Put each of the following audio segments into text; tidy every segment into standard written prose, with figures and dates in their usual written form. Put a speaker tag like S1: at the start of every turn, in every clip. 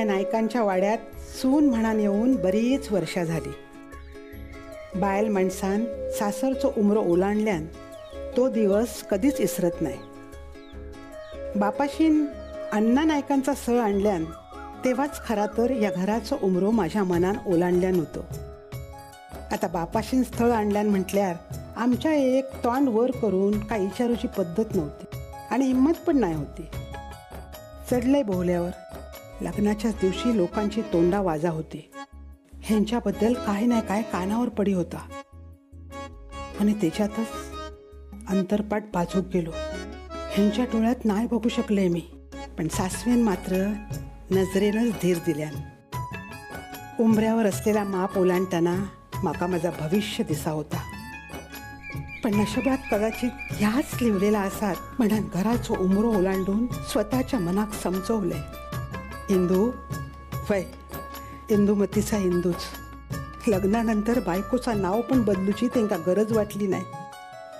S1: नायकांच्या वाड्यात सून म्हणान येऊन बरीच वर्षा झाली. बायल माणसान सासरचो उमरो ओलांडल्यान तो दिवस कधीच इसरत नाही. बापाशीन अण्णा नायकांचा सळ आणल्यान तेव्हाच खरा तर या घराचो उमरो माझ्या मनान ओलांडल्यान होतो. आता बापाशीन स्थळ आणल्यान म्हटल्यार आमच्या एक तोंड वर करून काय विचारूची पद्धत नव्हती आणि हिंमत पण नाही होती. चढले बोहल्यावर लग्नाच्याच दिवशी लोकांची तोंडा वाजा होती. ह्यांच्याबद्दल काही नाही काय कानावर पडी होता आणि त्याच्यातच अंतरपाट बाजूक गेलो. ह्यांच्या डोळ्यात नाही बघू शकले मी, पण सासवेन मात्र नजरेनच धीर दिल्यान. उंबऱ्यावर असलेला माप ओलांडताना माका माझा भविष्य दिसा होता. पण नशिबात कदाचित ह्याच लिवलेला असात म्हणून घराचो उमरो ओलांडून स्वतःच्या मनाक समजवले. इंदू वय इंदुमतीचा इंदूच. लग्नानंतर बायकोचा नाव पण बदलूची त्यांना गरज वाटली नाही.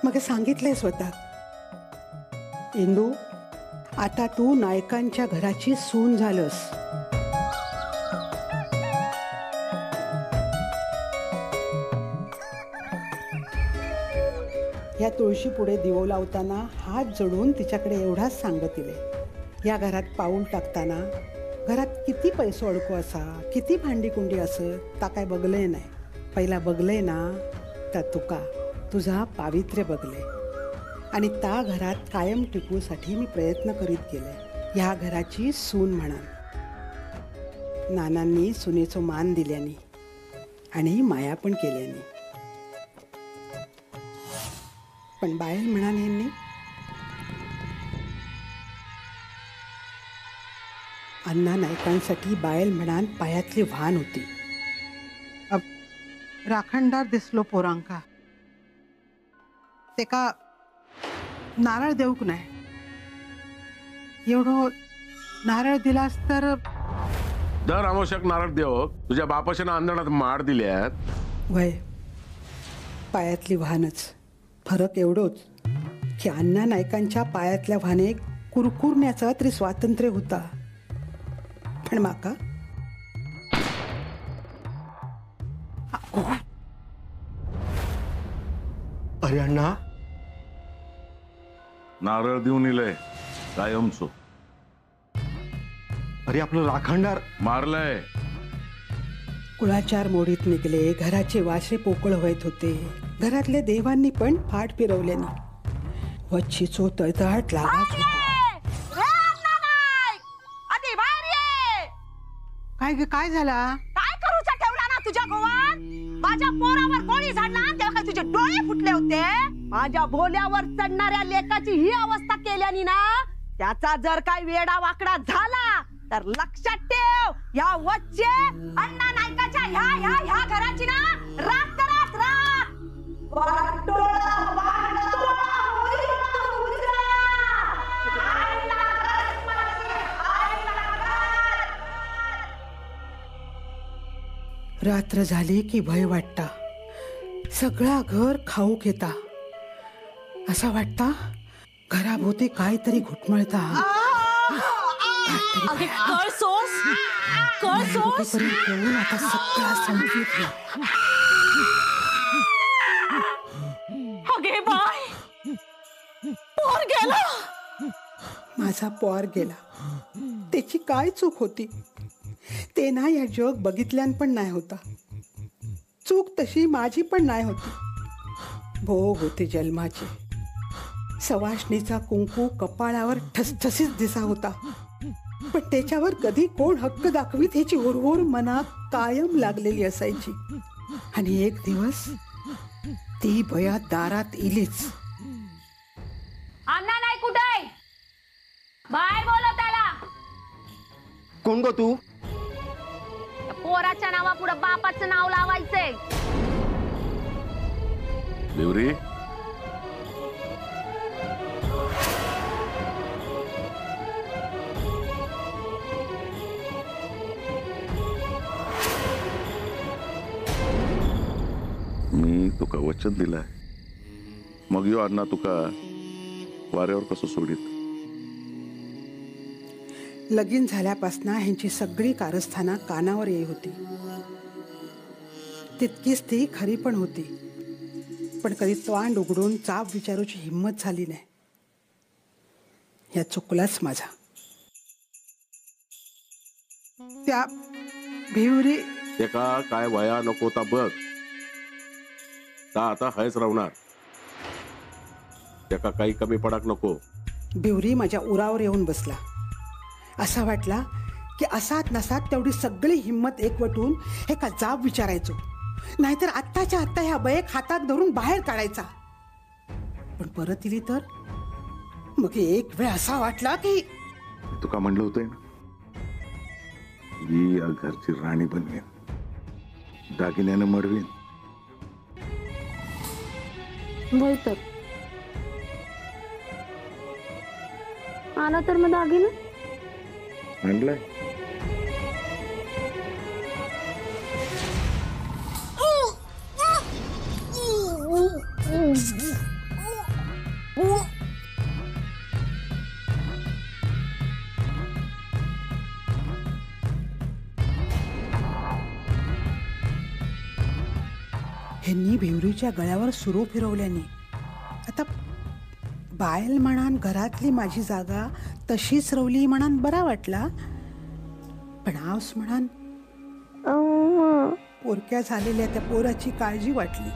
S1: मग सांगितलंय स्वतः, इंदू आता तू नायकांच्या घराची सून झालंस. या तुळशी पुढे दिवो लावताना हात जोडून तिच्याकडे एवढाच सांगत दिले, या घरात पाऊल टाकताना घरात किती पैसो अडको असा, किती भांडी कुंडी असं ता काय बघलंय नाही. पहिला बघलंय ना त्या तुका तुझा पावित्र्य बघले आणि त्या घरात कायम टिकूसाठी मी प्रयत्न करीत गेले. ह्या घराची सून म्हणा. नानांनी सुनेचो मान दिल्यानी आणि माया पण केल्यानी. पण बायल म्हणान यांनी अण्णा नायकांसाठी बायल म्हणान पायातली व्हान होती. राखणदार दिसलो पोरांका. तेका नारळ देऊक नाही. एवढो नारळ दिलास तर
S2: दर आवश्यक नारळ देव. तुझ्या बापाच्या आंदणात माड दिल्यात.
S1: वय पायातली व्हानच. फरक एवढोच की अण्णा नायकांच्या पायातल्या व्हाने कुरकुरण्याचा तरी स्वातंत्र्य होता. पण माका
S3: अरे अण्णा
S2: नारळ देऊन इलय कायमचो.
S3: अरे आपलं राखणदार
S2: मारलंय.
S1: कुळाचार मोडीत निघले. घराचे वासे पोकळ होत होते. घरातल्या देवांनी पण फाट फिरवल्याने वच्छीचो तळतळाट लागाच होतो. काय झाला?
S4: काय करूचा ठेवला ना तुझ्या गोवात? माझ्या पोरावर गोळी झाडला तेव्हा काय तुझे डोळे फुटले होते? माझ्या भोल्यावर चढणाऱ्या लेकाची ही अवस्था केल्यानी ना, त्याचा जर काय वेडा वाकडा झाला तर लक्षात ठेव, या वच्चे अण्णा नायकाच्या ह्या घराची ना राख करत राख.
S1: रात्र झाली की भय वाटता. सगळा घर खाऊक येता. असा वाटता घराभोवती काहीतरी घुटमळता. घेऊन आता सगळा संपीत. माझा पोर गेला. त्याची काय चूक होती? ते ना या जग बघितल्यान पण नाही होता. चूक तशी माझी पण नाही होती. भोग होते जन्माची. सवाष्णीचा कुंकू कपाळावर ठसठसीत दिसा होता. पण त्याच्यावर कधी कोण हक्क दाखवीत ह्याची हुरहुर मनात कायम लागलेली असायची. आणि एक दिवस ती भया दारात इलीच.
S4: अण्णा नाही कुठे? बाहेर बोलव त्याला.
S3: कोण गो तू?
S4: पोराच्या नावा पुढे बापाचं नाव लावायचंय.
S2: देवरी मी तुका वचन दिलाय. मग यो अण्णा तुका वाऱ्यावर कसं सोडित?
S1: लगीन झाल्यापासनं ह्यांची सगळी कारस्थाना कानावर येई होती. तितकीच ती खरी पण होती. पण कधी तोंड उघडून चाप विचारूची हिंमत झाली नाही. या चुकलाच माझा. त्या भिवरी
S2: ते का काय वया नको ता बघ. ता आता हयच राहणार. त्याका काही कमी पडाक नको.
S1: बिवरी माझ्या उरावर येऊन बसला. असा वाटला की असात नसात तेवढी सगळी हिंमत एकवटून हे का जाब विचारायचो, नाहीतर आत्ताच्या आत्ता ह्या बयेक हातात धरून बाहेर काढायचा. पण परत इली तर मग एक वेळ असा वाटला की
S5: तुका म्हणलं होतंय ना, मी या घरची राणी बनवेन, दागिन्यानं मडवीन.
S6: होय तर आला तर मग दागिना
S5: आणलाय.
S1: ह्यांनी भिवरीच्या गळ्यावर सुरू फिरवल्याने आता बायल म्हणान घरातली माझी जागा तशीच रवली म्हणान बरा वाटला. पण आवस म्हणान पोरक्या झालेल्या त्या पोराची काळजी वाटली.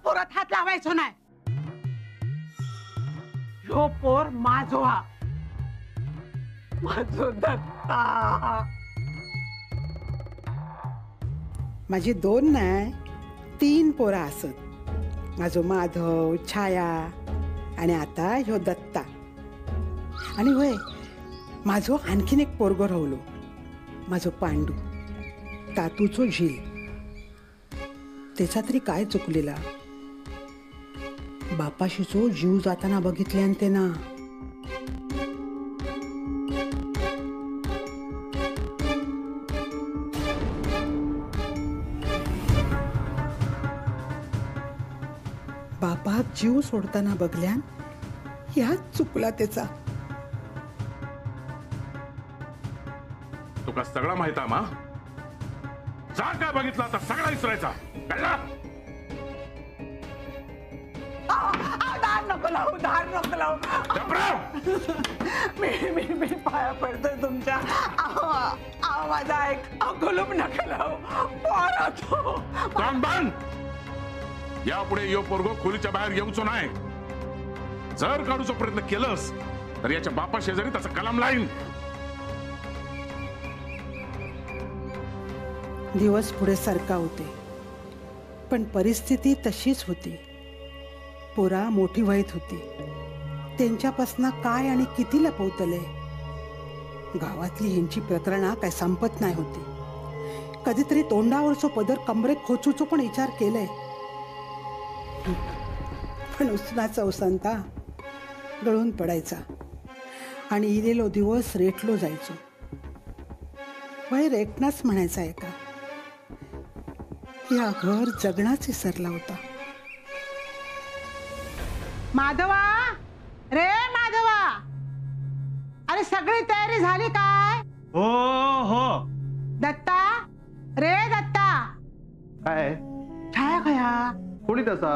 S4: पोरात हात लावायचो नाही. ह्यो पोर माझो हा, माझो दत्ता.
S1: माझी 2 नाही 3 पोरा असत. माझो माधव, छाया आणि आता ह्यो दत्ता. आणि होय, माझो आणखीन एक पोरगो रावलो, माझो पांडू, तातूचो झील. त्याचा तरी काय चुकलेला. बापाशीचो जीव जाताना बघितल्यान ते ना. बापाक जीव सोडताना बघल्यान ह्याच चुकला त्याचा.
S2: तुका सगळं माहित आहे मा. जा काय बघितला आता सगळा विसरायचा कळला.
S4: धार नको लावू, धार नको लावू. मी पाया पडतोय तुमच्या. माझा एक कुलूप नका लावू. पोरा तो
S2: कान बंद. यापुढे यो पोरगो खोलीच्या बाहेर येऊचो नाही. जर काढूचा प्रयत्न केलंस तर याच्या बापा शेजारी त्याचा कलम लाईन.
S1: दिवस पुढे सरका होते, पण परिस्थिती तशीच होती. पोरा मोठी वहीत होती. त्यांच्यापासनं काय आणि किती लपवतले. गावातली ह्यांची प्रकरणा काय संपत नाही होती. कधीतरी तोंडावरचो पदर कमरेत खोचूचो पण विचार केलाय. पण उसनाचा उसंता गळून पडायचा आणि इलेलो दिवस रेटलो जायचो. वय रेटनाच म्हणायचा आहे का. या घर जगण्याच विसरला होता. माधवा, रे माधवा, अरे सगळी तयारी झाली काय?
S3: हो हो.
S1: दत्ता, रे दत्ता.
S3: काय
S1: छाया खया
S3: कोणी तसा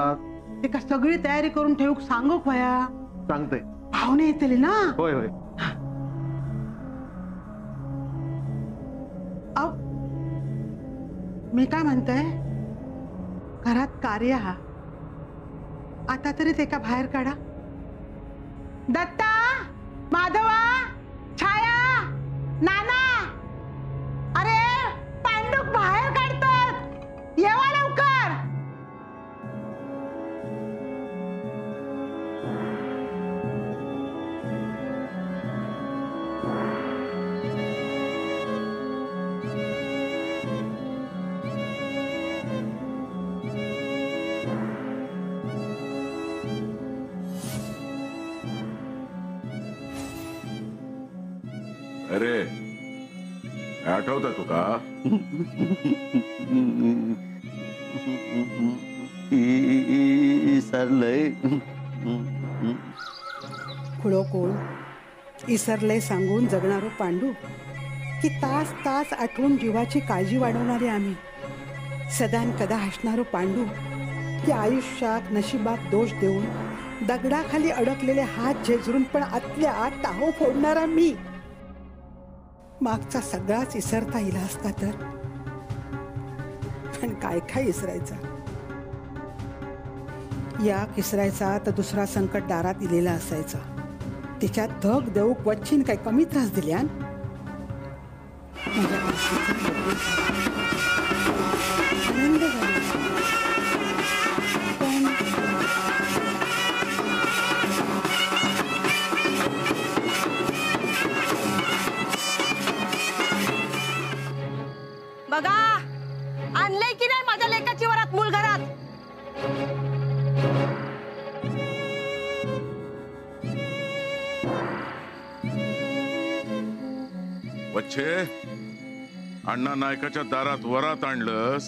S1: ते का सगळी तयारी करून ठेवूक सांगू खया.
S3: सांगते.
S1: पाहुणे येतले ना.
S3: होय होय.
S1: मी काय म्हणतोय, घरात कार्य हा आता तरी ते का बाहेर काढा. दत्ता, माधवा, छाया, नाना, अरे पांडुक बाहेर काढतात. येवा लवकर.
S2: अरे आठवतं तुका?
S3: सरलंय.
S1: खुळो कोण? इसरले सांगून जगणारो पांडू की तास तास आठवून जीवाची काळजी वाढवणारे आम्ही? सदान कदा हसणारो पांडू की आयुष्यात नशिबात दोष देऊन दगडाखाली अडकलेले हात झेजरून पण आतल्या आत टाहो फोडणारा मी? मागचा सगळाच इसरता येईल असता तर, पण काय काय इसरायचा? या किसरायचा तर दुसरा संकट दारात दिलेला असायचा. तिच्यात धग देऊक वच्चीन काय कमी त्रास दिल्यान? माझ्या आनंद झाला. पण
S4: बघा, आणलंय की नाही माझ्या लेकाची वरात मूळ घरात?
S2: वच्छे, अण्णा नायकाच्या दारात वरात आणलंस.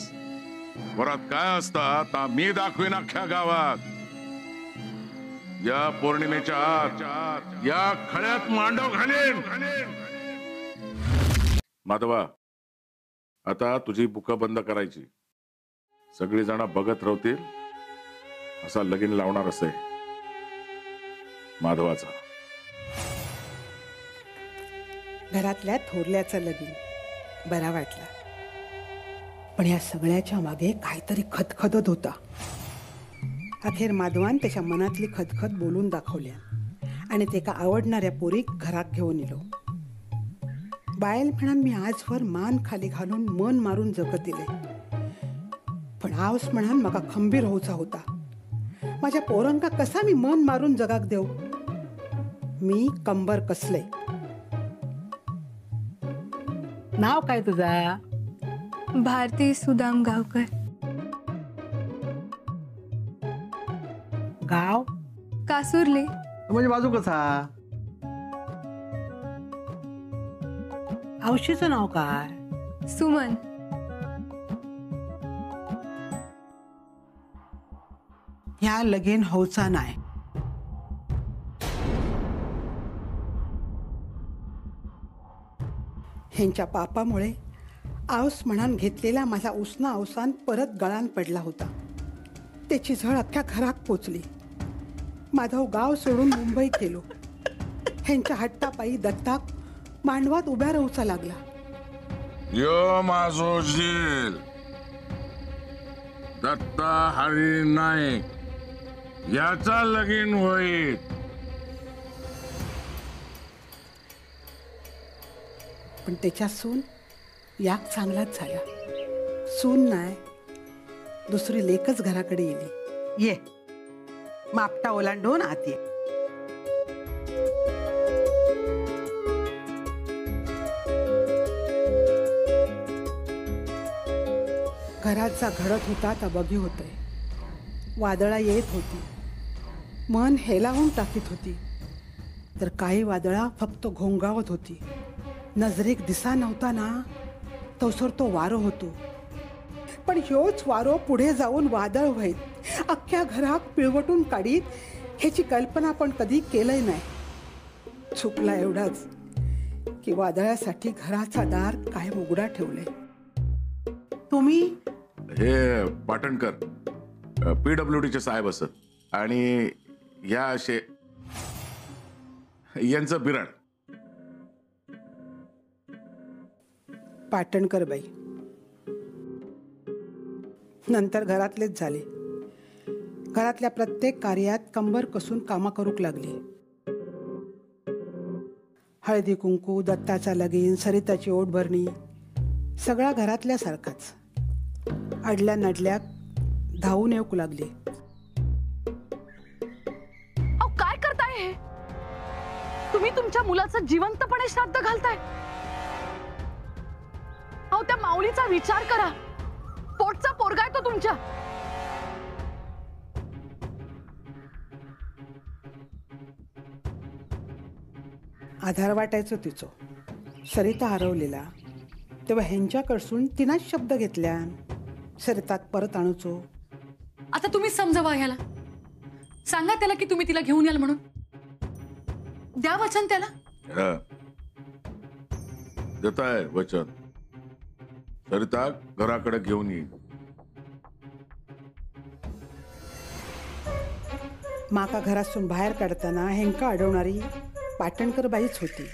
S2: वरात काय असतात मी दाखवीन अख्ख्या गावात. या पौर्णिमेच्या आत या खळ्यात मांडव घालेन. माधवा, आता तुझी बुकं बंद करायची. सगळी जण बघत राहतील असा लगीन लावणार असे माधवाचा.
S1: घरातल्या थोरल्याचं लगीन बरा वाटला, पण या सगळ्याच्या मागे काहीतरी खदखदत होता. अखेर माधवान त्याच्या मनातली खदखद बोलून दाखवल्या आणि ते का आवडणाऱ्या पोरीक घरात घेऊन इलो. बायल म्हणान मी आजवर मान खाली घालून मन मारून जगत दिले, पण आवस म्हणान मका खंबीर होऊचा होता. माझ्या पोरांका कसा मी मन मारून जगाक देऊ? मी कंबर कसले. नाव काय तुझा?
S6: भारती सुदाम गावकर.
S1: गाव?
S6: कासुर्ले.
S3: म्हणजे बाजू कसा?
S1: औशीचं नाव काय?
S6: सुमन.
S1: ह्या लगीन होऊचा नाही. ह्यांच्या पापामुळे आऊस म्हणान घेतलेला माझा उसना अवसान परत गळान पडला होता. त्याची झळ अख्ख्या घरात पोचली. माधव गाव सोडून मुंबईत गेलो. ह्यांच्या हट्टापायी दत्ताक मांडवात उभ्या राहूचा लागला.
S2: यो माझो झील दत्ता हरी नाईक याचा लगीन होईल.
S1: पण त्याच्या सून याक चांगलाच झाला. सून नाही, दुसरी लेकच घराकडे येली. ये मापटा ओलांडून आत ये. घराचा घडत होता तर बघी होतय. वादळा येत होती, मन हेलावून टाकीत होती, तर काही वादळा फक्त घोंगावत होती. नजरेक दिसा नव्हता ना, तवसर तो वारो होतो. पण ह्योच वारो पुढे जाऊन वादळ व्हायत, अख्ख्या घरात पिळवटून काढीत. ह्याची कल्पना पण कधी केलंय नाही. चुकला एवढाच की वादळासाठी घराचा दार काय उघडा ठेवलंय. तुम्ही
S2: हे पाटणकर PWDचे साहेब असत आणि या असे यांचं बिराड.
S1: पाटणकर बाई नंतर घरातलेच झाले. घरातल्या प्रत्येक कार्यात कंबर कसून कामा करूक लागली. हळदी कुंकू, दत्ताचा लगीन, सरिताची ओट भरणी, सगळा घरातल्या सारखाच. अडल्या नडल्या धावून येऊक लागली.
S4: अहो काय करताय हे? तुम्ही तुमच्या मुलाचं जिवंतपणे श्राद्ध घालताय. अहो त्या माऊलीचा विचार करा. पोटचा पोरगा आहे तो तुमच्या.
S1: आधार वाटायचो तिचो. सरिता हरवलेला, तेव्हा ह्यांच्याकडसून तिनाच शब्द घेतल्या, सरितात परत आणूचो.
S7: आता तुम्हीच समजावा ह्याला. सांगा त्याला की तुम्ही तिला घेऊन याल म्हणून. द्या वचन त्याला.
S2: देताय वचन. सरिता घराकडे घेऊन येईल.
S1: माका घरातून बाहेर काढताना हेंका अडवणारी पाटणकर बाईच होती.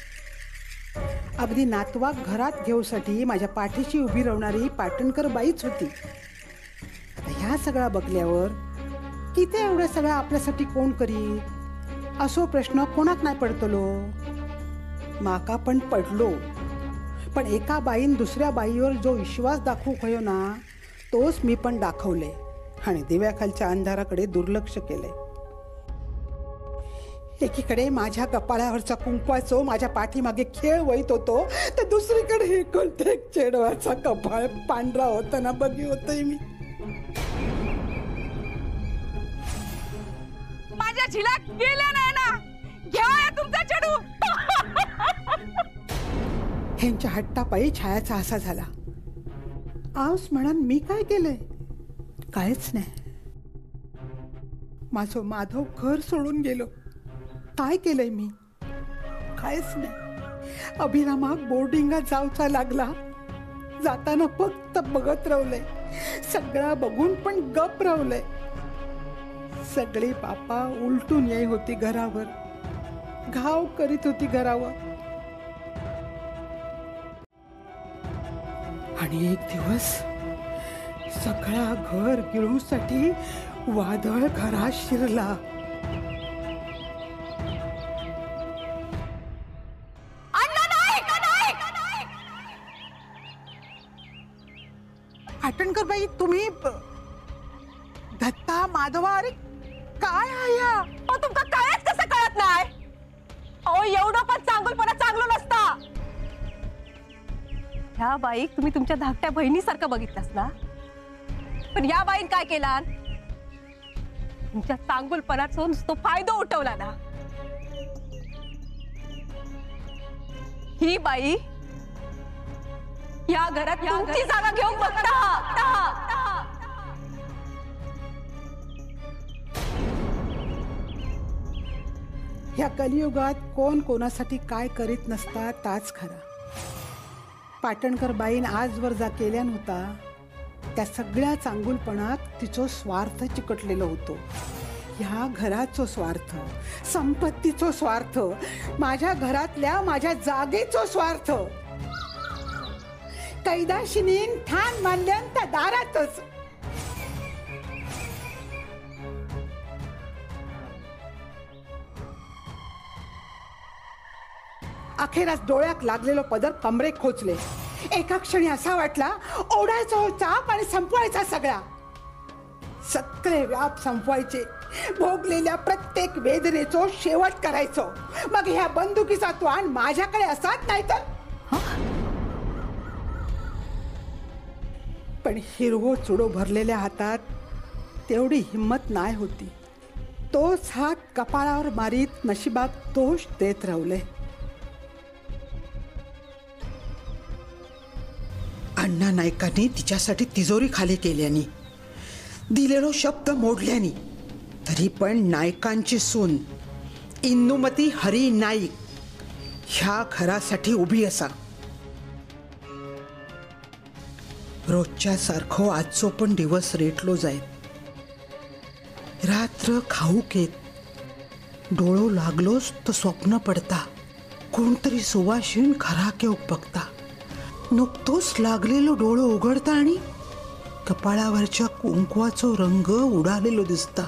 S1: अगदी नातवाक घरात घेऊसाठी माझ्या पाठीशी उभी राहणारी पाटणकर बाईच होती. आता ह्या सगळा बघल्यावर किती एवढं सगळं आपल्यासाठी कोण करी असो प्रश्न कोणाक नाही पडतलो. माका पण पडलो. पण एका बाईन दुसऱ्या बाईवर जो विश्वास दाखवू हयो ना, तोच मी पण दाखवले आणि दिव्याखालच्या अंधाराकडे दुर्लक्ष केले. एकीकडे माझ्या कपाळावरचा कुंकवाचो माझ्या पाठीमागे खेळ वहीत होतो, तर दुसरीकडे हे कोणते चेडवाचा कपाळ पांढरा होताना बघी होतोय मी.
S4: माझ्या झिला गेल्या नाही ना. घ्या तुमचा चेडू.
S1: ह्यांच्या हट्टापायी छायाचा असा झाला. आऊस म्हणून मी काय केलंय? काहीच नाही. माझं माधव घर सोडून गेलो. काय केलंय मी? काहीच नाही. अभिरामाक बोर्डिंगात जाऊचा लागला. जाताना फक्त बघत राहलंय. सगळा बघून पण गप राहलंय. सगळी बापा उलटून येई होती घरावर, घाव करीत होती घरावर. आणि एक दिवस सगळा घर गिळूसाठी वादळ घरात शिरला. पाटणकर बाई, तुम्ही दत्ता माधवा, अरे काय आया?
S4: तुमका कायच कसं कळत नाही? अहो एवढं पण चांगलपणा चांगलं नसता. ह्या बाईक तुम्ही तुमच्या धाकट्या बहिणीसारखं बघितलंस ना, पण या बाईन काय केला? तुमच्या चांगलपणाचा नुसतो फायदा उठवला ना. ही बाई या घरात तुमची जागा घेऊन बघता.
S1: ह्या कलियुगात कोण कोणासाठी काय करीत नसता ताच खरा. पाटणकर बाईन आजवर जा केल्यान होता, त्या सगळ्या चांगुलपणात तिचो स्वार्थ चिकटलेलो होतो. ह्या घराचो स्वार्थ, संपत्तीचो स्वार्थ, माझ्या घरातल्या माझ्या जागेचो स्वार्थ. कैदाशिनीन ठाण मानल्यान त्या दारातच. अखेरास डोळ्यात लागलेलो पदर कमरेक खोचले. एका क्षणी असा वाटला ओढायचा हो चाप आणि संपवायचा सगळा. सगळे व्याप संपवायचे. भोगलेल्या प्रत्येक वेदनेचो शेवट करायचो. मग ह्या बंदुकीचा त्वाण माझ्याकडे असाच नाही तर. पण हिरवो चुडो भरलेल्या हातात तेवढी हिम्मत नाही होती. तोच हात कपाळावर मारीत नशिबात दोष देत राहले. अण्णा नाईकांनी तिच्यासाठी तिजोरी खाली केल्यानी, दिलेलो शब्द मोडल्यानी, तरी पण नायकांची सून इंदुमती हरी नाईक ह्या घरासाठी उभी असा. रोजच्या सारखो आजचो पण दिवस रेटलो जायत. रात्र खाऊक येत. डोळो लागलोच तर स्वप्न पडता. कोणतरी सुवाशीन घराक येऊक बघता. नुकतोच लागलेलो डोळो उघडता आणि कपाळावरच्या कुंकवाचो रंग उडालेलो दिसता.